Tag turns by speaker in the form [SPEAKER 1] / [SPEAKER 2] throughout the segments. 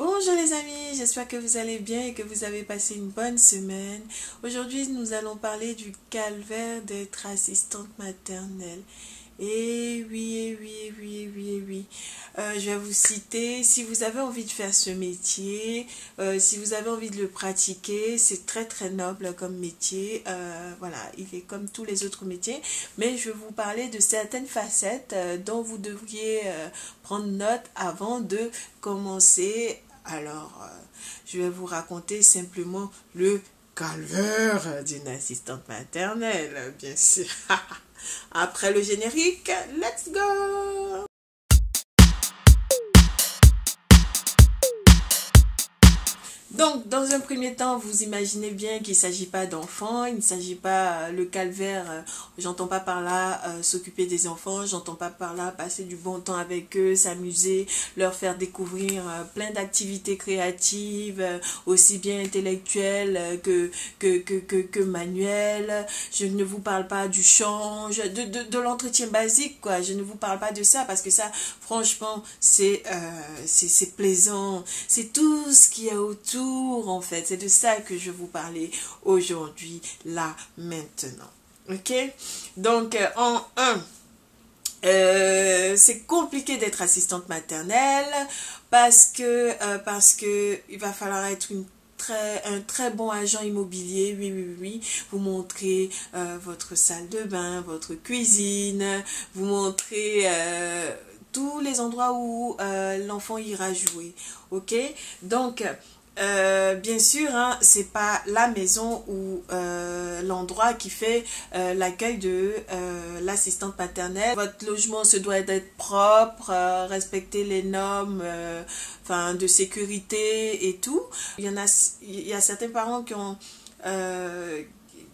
[SPEAKER 1] Bonjour les amis, j'espère que vous allez bien et que vous avez passé une bonne semaine. Aujourd'hui, nous allons parler du calvaire d'être assistante maternelle. Et oui, et oui, et oui, et oui, et oui. Je vais vous citer, si vous avez envie de faire ce métier, si vous avez envie de le pratiquer, c'est très très noble comme métier. Voilà, il est comme tous les autres métiers. Mais je vais vous parler de certaines facettes dont vous devriez prendre note avant de commencer. Alors, je vais vous raconter simplement le calvaire d'une assistante maternelle, bien sûr. Après le générique, let's go! Donc, dans un premier temps, vous imaginez bien qu'il ne s'agit pas d'enfants, il ne s'agit pas le calvaire, j'entends pas par là s'occuper des enfants, j'entends pas par là passer du bon temps avec eux, s'amuser, leur faire découvrir plein d'activités créatives, aussi bien intellectuelles que manuelles. Je ne vous parle pas du chant, de l'entretien basique, quoi. Je ne vous parle pas de ça parce que ça, franchement, c'est plaisant. C'est tout ce qu'il y a autour. En fait, c'est de ça que je vais vous parler aujourd'hui, là, maintenant. Ok? Donc, en un, c'est compliqué d'être assistante maternelle parce que il va falloir être un très bon agent immobilier, oui, oui, oui, vous montrez votre salle de bain, votre cuisine, vous montrez tous les endroits où l'enfant ira jouer, ok? Donc, bien sûr, hein, c'est pas la maison ou l'endroit qui fait l'accueil de l'assistante maternelle. Votre logement se doit d'être propre, respecter les normes de sécurité et tout. Il y a certains parents qui ont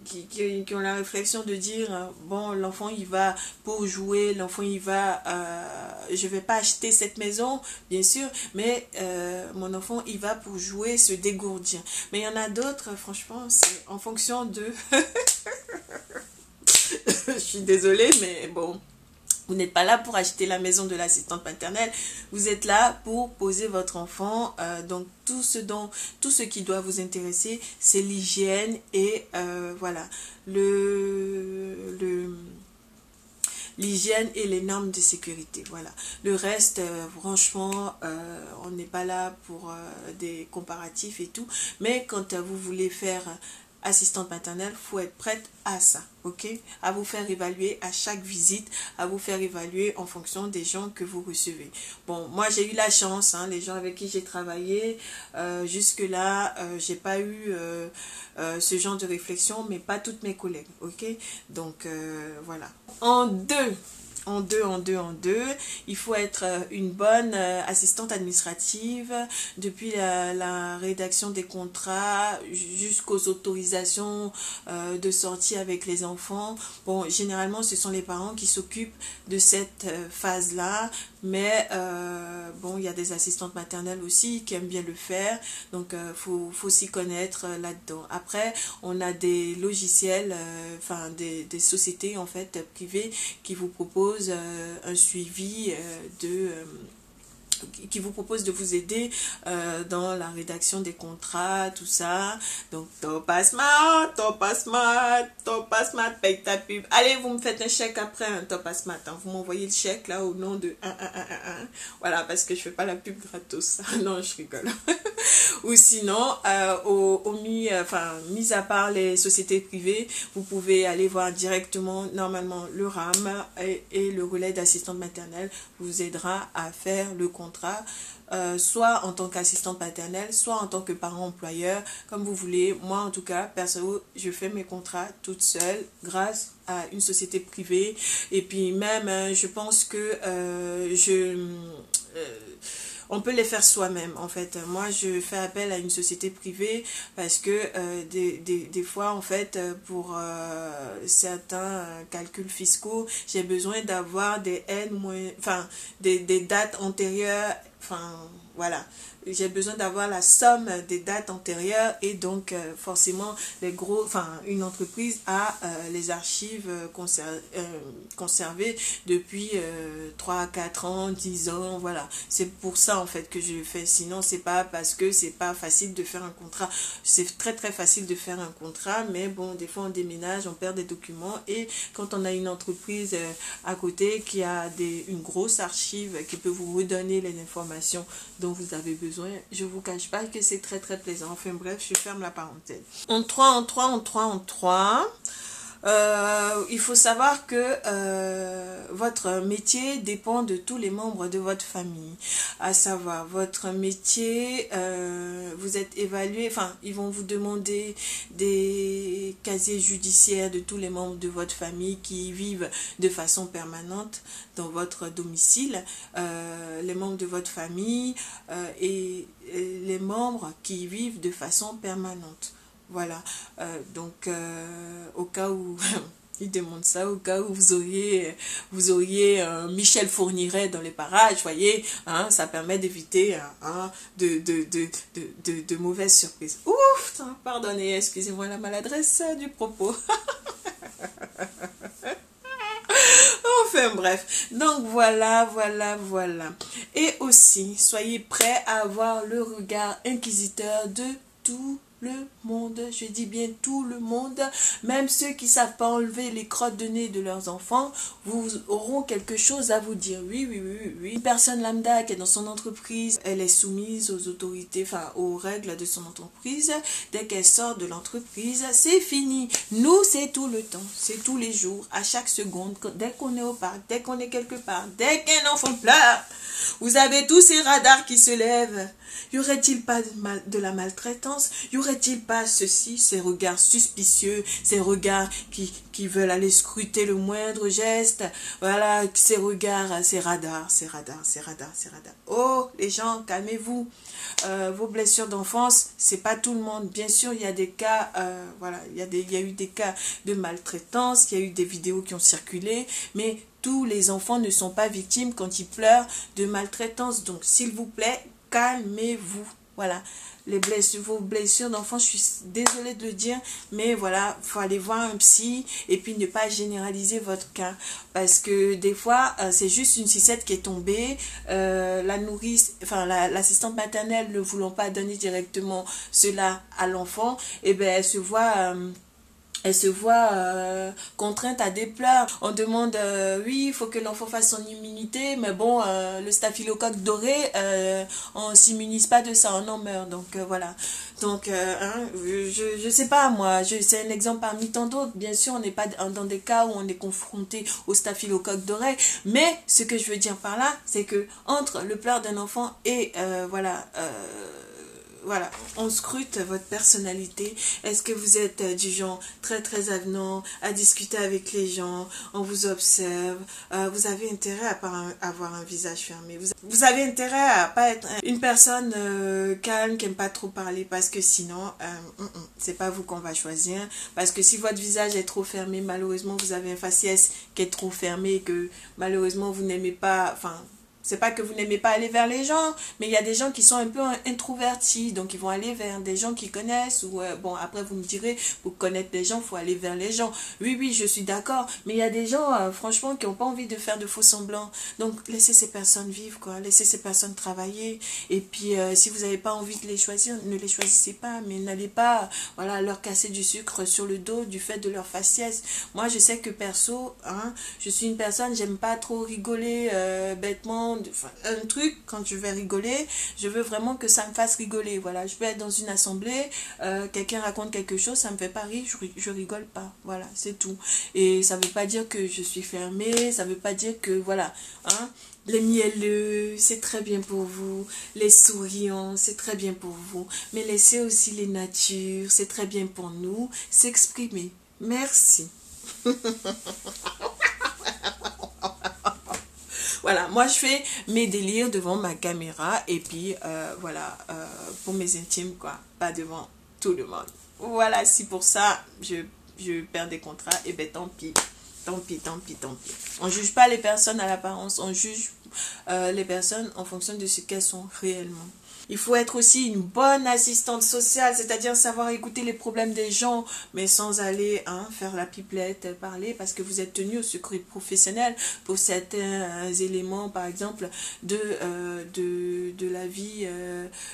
[SPEAKER 1] qui ont la réflexion de dire bon, l'enfant il va pour jouer, l'enfant il va je vais pas acheter cette maison bien sûr, mais mon enfant il va pour jouer, se dégourdir. Mais il y en a d'autres, franchement, c'est en fonction de je suis désolée, mais bon, vous n'êtes pas là pour acheter la maison de l'assistante maternelle, vous êtes là pour poser votre enfant. Donc tout ce qui doit vous intéresser, c'est l'hygiène et voilà, l'hygiène et les normes de sécurité. Voilà. Le reste, franchement, on n'est pas là pour des comparatifs et tout. Mais quand vous voulez faire assistante maternelle, il faut être prête à ça, ok? À vous faire évaluer à chaque visite, à vous faire évaluer en fonction des gens que vous recevez. Bon, moi j'ai eu la chance, hein, les gens avec qui j'ai travaillé, jusque-là, j'ai pas eu ce genre de réflexion, mais pas toutes mes collègues, ok? Donc, voilà. En deux, il faut être une bonne assistante administrative depuis la rédaction des contrats jusqu'aux autorisations de sortie avec les enfants. Bon, généralement, ce sont les parents qui s'occupent de cette phase-là, mais bon, il y a des assistantes maternelles aussi qui aiment bien le faire, donc faut s'y connaître là-dedans. Après, on a des logiciels, des sociétés en fait privées qui vous proposent un suivi qui vous propose de vous aider dans la rédaction des contrats, tout ça. Donc, Topasmat, paye ta pub. Allez, vous me faites un chèque après, un Topasmat. Hein. Vous m'envoyez le chèque là au nom de 1. Voilà, parce que je fais pas la pub gratos. Non, je rigole. Ou sinon, mis à part les sociétés privées, vous pouvez aller voir directement, normalement, le RAM et le relais d'assistante maternelle vous aidera à faire le contrat, soit en tant qu'assistante maternelle, soit en tant que parent employeur, comme vous voulez. Moi, en tout cas, perso, je fais mes contrats toute seule grâce à une société privée. Et puis même, je pense que on peut les faire soi-même en fait. Moi je fais appel à une société privée parce que des fois en fait pour certains calculs fiscaux, j'ai besoin d'avoir des dates antérieures, voilà. j'ai besoin d'avoir la somme des dates antérieures et donc forcément une entreprise a les archives conservées depuis 3 4 ans, 10 ans, voilà. C'est pour ça en fait que je le fais. Sinon, c'est pas parce que c'est pas facile de faire un contrat. C'est très très facile de faire un contrat, mais bon, des fois on déménage, on perd des documents et quand on a une entreprise à côté qui a une grosse archive qui peut vous redonner les informations dont vous avez besoin, je vous cache pas que c'est très très plaisant. Enfin bref, je ferme la parenthèse. En 3. Il faut savoir que votre métier dépend de tous les membres de votre famille. À savoir, votre métier, vous êtes évalué, enfin, ils vont vous demander des casiers judiciaires de tous les membres de votre famille qui vivent de façon permanente dans votre domicile, les membres de votre famille et les membres qui vivent de façon permanente. Voilà, donc au cas où il demande ça, au cas où vous auriez Michel Fourniret dans les parages, voyez, hein, ça permet d'éviter de mauvaises surprises. Ouf, pardonnez, excusez-moi la maladresse du propos. Enfin bref, donc voilà. Et aussi, soyez prêts à avoir le regard inquisiteur de tout le monde, je dis bien tout le monde, même ceux qui ne savent pas enlever les crottes de nez de leurs enfants, vous auront quelque chose à vous dire. Oui. Une personne lambda qui est dans son entreprise, elle est soumise aux autorités, enfin aux règles de son entreprise. Dès qu'elle sort de l'entreprise, c'est fini. Nous, c'est tout le temps, c'est tous les jours, à chaque seconde, dès qu'on est au parc, dès qu'on est quelque part, dès qu'un enfant pleure, vous avez tous ces radars qui se lèvent. Y aurait-il pas de la maltraitance? Y aurait-il pas ceci, ces regards suspicieux, ces regards qui veulent aller scruter le moindre geste? Voilà, ces regards, ces radars. Oh, les gens, calmez-vous. Vos blessures d'enfance, c'est pas tout le monde. Bien sûr, il y a des cas, voilà, il y a eu des cas de maltraitance, il y a eu des vidéos qui ont circulé, mais tous les enfants ne sont pas victimes quand ils pleurent de maltraitance. Donc, s'il vous plaît, calmez-vous. Voilà, vos blessures d'enfant, je suis désolée de le dire, mais voilà, il faut aller voir un psy et puis ne pas généraliser votre cas. Parce que des fois, c'est juste une sucette qui est tombée, la nourrice, enfin l'assistante maternelle ne voulant pas donner directement cela à l'enfant, et ben elle se voit contrainte à des pleurs. On demande, oui, il faut que l'enfant fasse son immunité, mais bon, le staphylocoque doré, on s'immunise pas de ça, on en meurt. Donc voilà. Donc, je sais pas, moi, c'est un exemple parmi tant d'autres. Bien sûr, on n'est pas dans des cas où on est confronté au staphylocoque doré, mais ce que je veux dire par là, c'est que entre le pleur d'un enfant et voilà, on scrute votre personnalité. Est-ce que vous êtes du genre très très avenant à discuter avec les gens? On vous observe. Vous avez intérêt à pas avoir un visage fermé. Vous avez intérêt à pas être une personne calme qui aime pas trop parler, parce que sinon, c'est pas vous qu'on va choisir. Parce que si votre visage est trop fermé, malheureusement, vous avez un faciès qui est trop fermé et que malheureusement vous n'aimez pas, enfin, c'est pas que vous n'aimez pas aller vers les gens, mais il y a des gens qui sont un peu introvertis, donc ils vont aller vers des gens qu'ils connaissent, ou bon, après vous me direz, pour connaître les gens, il faut aller vers les gens. Oui, je suis d'accord, mais il y a des gens, franchement, qui n'ont pas envie de faire de faux semblants. Donc, laissez ces personnes vivre, quoi. Laissez ces personnes travailler. Et puis, si vous n'avez pas envie de les choisir, ne les choisissez pas, mais n'allez pas, voilà, leur casser du sucre sur le dos du fait de leur faciès. Moi, je sais que perso, je suis une personne, j'aime pas trop rigoler bêtement. Un truc, quand je vais rigoler, je veux vraiment que ça me fasse rigoler. Voilà, je peux être dans une assemblée, quelqu'un raconte quelque chose, ça me fait pas rire, je rigole pas. Voilà, c'est tout. Et ça veut pas dire que je suis fermée, ça veut pas dire que, voilà, les mielleux, c'est très bien pour vous. Les souriants, c'est très bien pour vous. Mais laissez aussi les natures, c'est très bien pour nous, s'exprimer. Merci. Voilà, moi je fais mes délires devant ma caméra et puis voilà, pour mes intimes quoi, pas devant tout le monde. Voilà, si pour ça je perds des contrats, et ben tant pis. On juge pas les personnes à l'apparence, on juge les personnes en fonction de ce qu'elles sont réellement. Il faut être aussi une bonne assistante sociale, c'est-à-dire savoir écouter les problèmes des gens, mais sans aller faire la pipelette, parler, parce que vous êtes tenu au secret professionnel pour certains éléments, par exemple, de la vie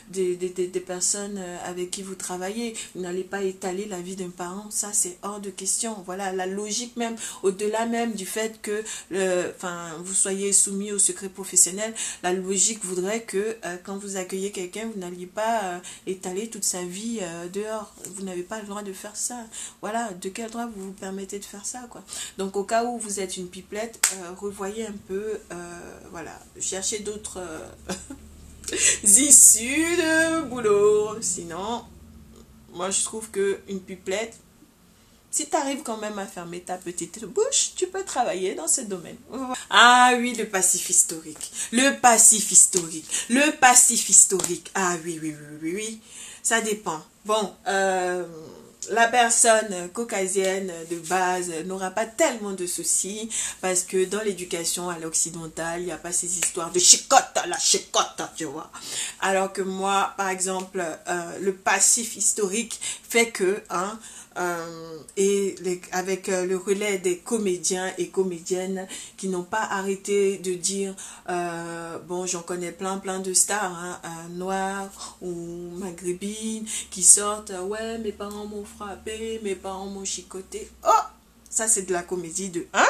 [SPEAKER 1] des personnes avec qui vous travaillez. Vous n'allez pas étaler la vie d'un parent, ça c'est hors de question. Voilà, la logique même, au-delà même du fait que vous soyez soumis au secret professionnel, la logique voudrait que quand vous accueillez quelqu'un, vous n'alliez pas étaler toute sa vie dehors. Vous n'avez pas le droit de faire ça. Voilà, de quel droit vous vous permettez de faire ça, quoi. Donc au cas où vous êtes une pipelette, revoyez un peu, voilà, cherchez d'autres issues de boulot. Sinon, moi je trouve que une pipelette, si tu arrives quand même à fermer ta petite bouche, tu peux travailler dans ce domaine. Ah oui, le passif historique. Le passif historique. Le passif historique. Ah oui, oui, oui, oui, oui. Ça dépend. Bon, la personne caucasienne de base n'aura pas tellement de soucis parce que dans l'éducation à l'occidentale, il n'y a pas ces histoires de chicotte, la chicotte, tu vois. Alors que moi, par exemple, le passif historique fait que, avec le relais des comédiens et comédiennes qui n'ont pas arrêté de dire bon, j'en connais plein de stars noires ou maghrébines qui sortent ouais, mes parents m'ont frappé, mes parents m'ont chicoté. Oh, ça c'est de la comédie de 1.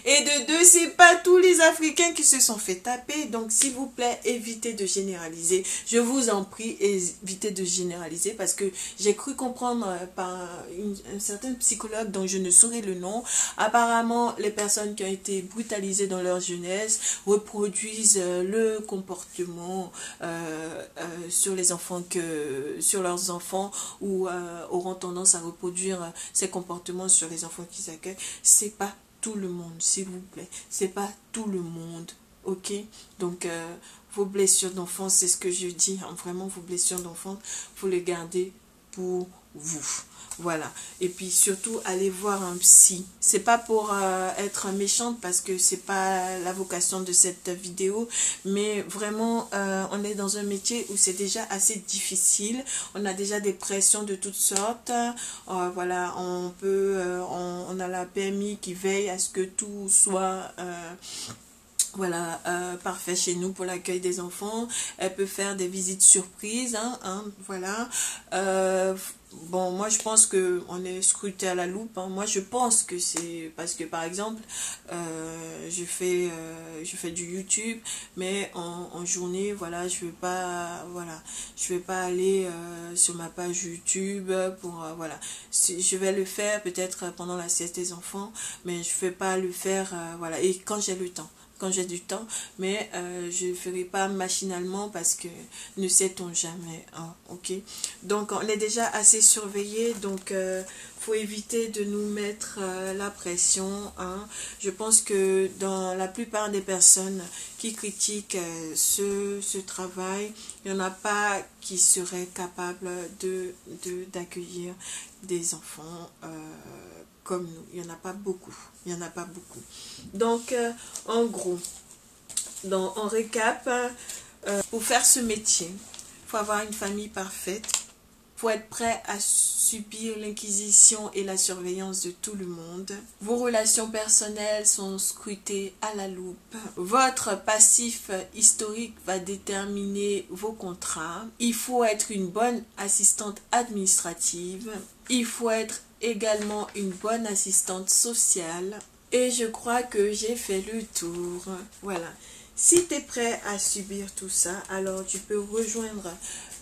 [SPEAKER 1] Et de 2, c'est pas tous les Africains qui se sont fait taper. Donc s'il vous plaît, évitez de généraliser. Je vous en prie, évitez de généraliser parce que j'ai cru comprendre par un certain psychologue dont je ne saurais le nom. Apparemment, les personnes qui ont été brutalisées dans leur jeunesse reproduisent le comportement sur les enfants sur leurs enfants ou auront tendance à reproduire ces comportements sur les enfants qu'ils accueillent. C'est pas tout le monde, s'il vous plaît. C'est pas tout le monde, ok? Donc, vos blessures d'enfance, c'est ce que je dis, vraiment, vos blessures d'enfance, faut les garder pour vous. Voilà. Et puis surtout, allez voir un psy. C'est pas pour être méchante parce que c'est pas la vocation de cette vidéo, mais vraiment, on est dans un métier où c'est déjà assez difficile. On a déjà des pressions de toutes sortes. Voilà, on a la PMI qui veille à ce que tout soit voilà, parfait chez nous pour l'accueil des enfants. Elle peut faire des visites surprises, voilà. Bon, moi je pense que on est scruté à la loupe. Moi je pense que c'est parce que par exemple, je fais du YouTube, mais en journée, voilà, je vais pas aller sur ma page YouTube pour voilà. Je vais le faire peut-être pendant la sieste des enfants, mais je vais pas le faire voilà. Et quand j'ai le temps. Quand j'ai du temps, mais je ne ferai pas machinalement parce que ne sait-on jamais, ok. Donc on est déjà assez surveillé, donc faut éviter de nous mettre la pression. Je pense que dans la plupart des personnes qui critiquent ce travail, il n'y en a pas qui seraient capables d'accueillir des enfants comme nous. Il n'y en a pas beaucoup. Il n'y en a pas beaucoup. Donc, en gros, en récap, pour faire ce métier, il faut avoir une famille parfaite. Il faut être prêt à subir l'inquisition et la surveillance de tout le monde. Vos relations personnelles sont scrutées à la loupe. Votre passif historique va déterminer vos contrats. Il faut être une bonne assistante administrative. Il faut être également une bonne assistante sociale. Et je crois que j'ai fait le tour. Voilà. Si tu es prêt à subir tout ça, alors tu peux rejoindre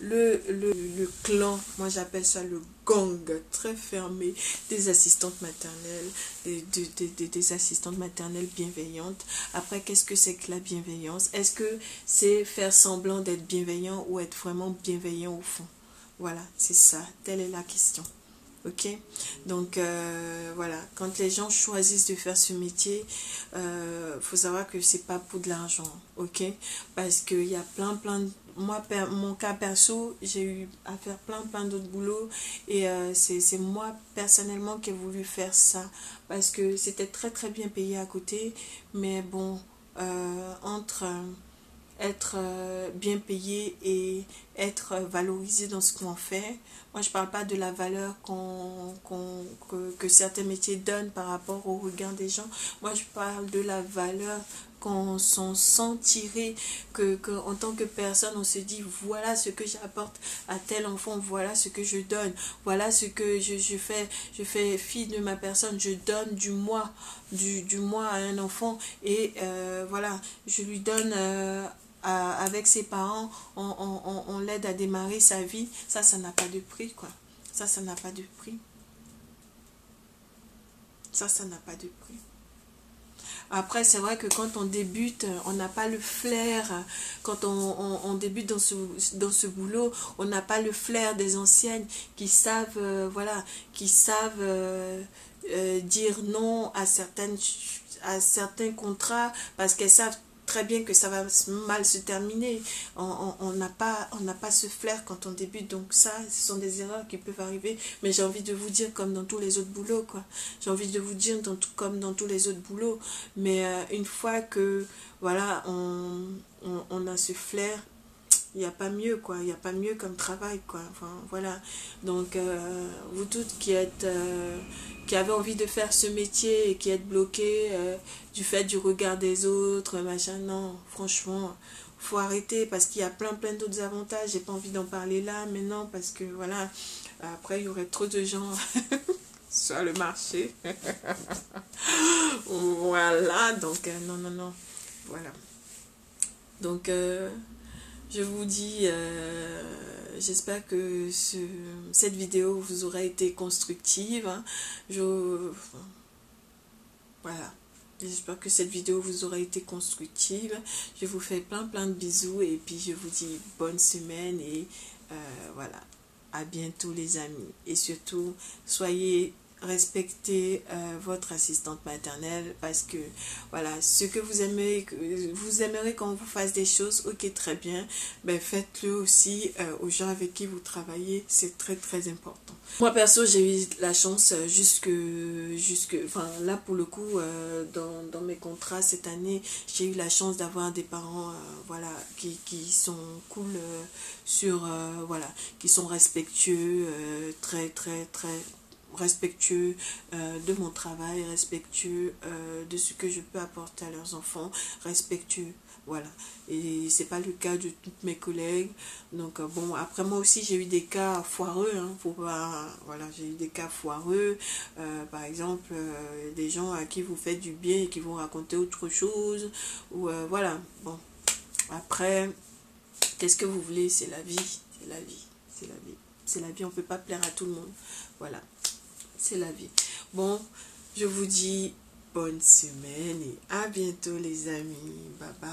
[SPEAKER 1] le clan, moi j'appelle ça le gang très fermé des assistantes maternelles, des assistantes maternelles bienveillantes. Après, qu'est-ce que c'est que la bienveillance? Est-ce que c'est faire semblant d'être bienveillant ou être vraiment bienveillant au fond? Voilà, c'est ça, telle est la question. Ok, donc voilà, quand les gens choisissent de faire ce métier, faut savoir que c'est pas pour de l'argent, ok, parce qu'il y a plein de... Moi, mon cas perso, j'ai eu à faire plein d'autres boulots et c'est moi personnellement qui ai voulu faire ça parce que c'était très bien payé à côté, mais bon, entre être bien payé et être valorisé dans ce qu'on fait. Moi, je parle pas de la valeur que certains métiers donnent par rapport au regard des gens. Moi, je parle de la valeur qu'on s'en sent tirer, que en tant que personne, on se dit, voilà ce que j'apporte à tel enfant, voilà ce que je donne, voilà ce que je fais fi de ma personne, je donne du moi à un enfant, et voilà, je lui donne avec ses parents, on l'aide à démarrer sa vie. Ça n'a pas de prix, quoi. Ça n'a pas de prix. Ça n'a pas de prix. Après, c'est vrai que quand on débute, on n'a pas le flair. Quand on débute dans ce boulot, on n'a pas le flair des anciennes qui savent, voilà, qui savent dire non à certains contrats parce qu'elles savent très bien que ça va mal se terminer. On n'a pas ce flair quand on débute. Donc ça, ce sont des erreurs qui peuvent arriver. Mais j'ai envie de vous dire comme dans tous les autres boulots, quoi. J'ai envie de vous dire comme dans tous les autres boulots. Mais une fois que, voilà, on a ce flair, il n'y a pas mieux, quoi. Il n'y a pas mieux comme travail, quoi. Enfin, voilà. Donc, vous toutes qui avez envie de faire ce métier et qui êtes bloqués du fait du regard des autres, machin, non, franchement, faut arrêter parce qu'il y a plein d'autres avantages. J'ai pas envie d'en parler là, mais non, parce que, voilà, après, il y aurait trop de gens sur le marché. Voilà, donc, non, voilà. Donc, je vous dis, j'espère que cette vidéo vous aura été constructive. Hein. Voilà. J'espère que cette vidéo vous aura été constructive. Je vous fais plein de bisous et puis je vous dis bonne semaine et voilà. À bientôt les amis. Et surtout, respectez votre assistante maternelle parce que voilà, ce que vous aimerez quand on vous fasse des choses, ok, très bien, ben faites-le aussi aux gens avec qui vous travaillez, c'est très important. Moi perso, j'ai eu la chance enfin là pour le coup dans mes contrats cette année, j'ai eu la chance d'avoir des parents voilà qui sont cool voilà, qui sont respectueux, très respectueux de mon travail, respectueux de ce que je peux apporter à leurs enfants, respectueux, voilà. Et c'est pas le cas de toutes mes collègues. Donc bon, après moi aussi j'ai eu des cas foireux, hein, voilà, j'ai eu des cas foireux, par exemple des gens à qui vous faites du bien et qui vont raconter autre chose, ou voilà, bon, après, qu'est-ce que vous voulez, c'est la vie, c'est la vie, on peut pas plaire à tout le monde, voilà. C'est la vie. Bon, je vous dis bonne semaine et à bientôt les amis. Bye bye.